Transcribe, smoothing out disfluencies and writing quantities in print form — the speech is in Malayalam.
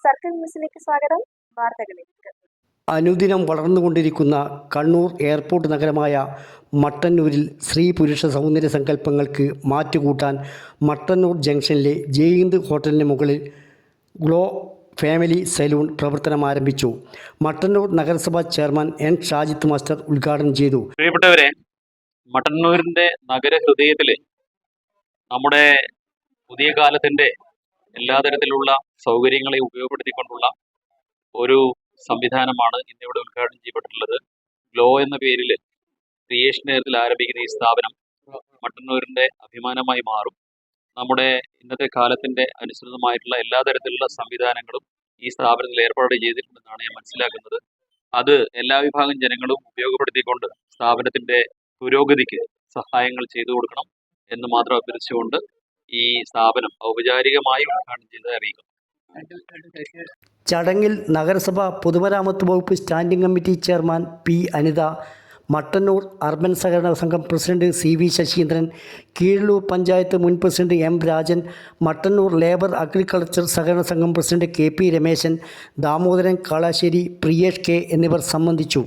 സർക്കിൾ ന്യൂസിലേക്ക് സ്വാഗതം. വാർത്തകളിലേക്ക്. അനുദിനം വളർന്നുകൊണ്ടിരിക്കുന്ന കണ്ണൂർ എയർപോർട്ട് നഗരമായ മട്ടന്നൂരിൽ സ്ത്രീ പുരുഷ സൗന്ദര്യ സങ്കല്പങ്ങൾക്ക് മാറ്റുകൂട്ടാൻ മട്ടന്നൂർ ജംഗ്ഷനിലെ ജയ്ഹിന്ദ് ഹോട്ടലിന് മുകളിൽ ഗ്ലോ ഫാമിലി സലൂൺ പ്രവർത്തനം ആരംഭിച്ചു. മട്ടന്നൂർ നഗരസഭാ ചെയർമാൻ എൻ ഷാജിത്ത് മാസ്റ്റർ ഉദ്ഘാടനം ചെയ്തു. പ്രിയപ്പെട്ടവരെ, മട്ടന്നൂരിൻ്റെ നഗരഹൃദയത്തിൽ നമ്മുടെ പുതിയ കാലത്തിൻ്റെ എല്ലാ തരത്തിലുള്ള സൗകര്യങ്ങളെ ഉപയോഗപ്പെടുത്തിക്കൊണ്ടുള്ള ഒരു സംവിധാനമാണ് ഇന്നിവിടെ ഉദ്ഘാടനം ചെയ്യപ്പെട്ടിട്ടുള്ളത്. ഗ്ലോ എന്ന പേരിൽ ക്രിയേഷൻ നേരത്തിൽ ആരംഭിക്കുന്ന ഈ സ്ഥാപനം മട്ടന്നൂരിൻ്റെ അഭിമാനമായി മാറും. നമ്മുടെ ഇന്നത്തെ കാലത്തിൻ്റെ അനുസൃതമായിട്ടുള്ള എല്ലാ തരത്തിലുള്ള സംവിധാനങ്ങളും ഈ സ്ഥാപനത്തിൽ ഏർപ്പാട് ചെയ്തിട്ടുണ്ടെന്നാണ് ഞാൻ മനസ്സിലാക്കുന്നത്. അത് എല്ലാ വിഭാഗം ജനങ്ങളും ഉപയോഗപ്പെടുത്തിക്കൊണ്ട് സ്ഥാപനത്തിൻ്റെ പുരോഗതിക്ക് സഹായങ്ങൾ ചെയ്തു കൊടുക്കണം എന്ന് മാത്രം അഭ്യർത്ഥിച്ചുകൊണ്ട് ഈ സ്ഥാപനം ഔപചാരികമായി ഉദ്ഘാടനം ചെയ്ത് അറിയിക്കും. ചടങ്ങിൽ നഗരസഭ പൊതുമരാമത്ത് വകുപ്പ് standing committee chairman P Anitha, Mattannur urban സഹകരണ സംഘം president C V Sasheendran, Keezhallur panchayat മുൻ president M Rajan, Mattannur labour agriculture സഹകരണ സംഘം president K P Rameshan, Damodaran Kalassery, Priyesh K എന്നിവർ സംബന്ധിച്ചു.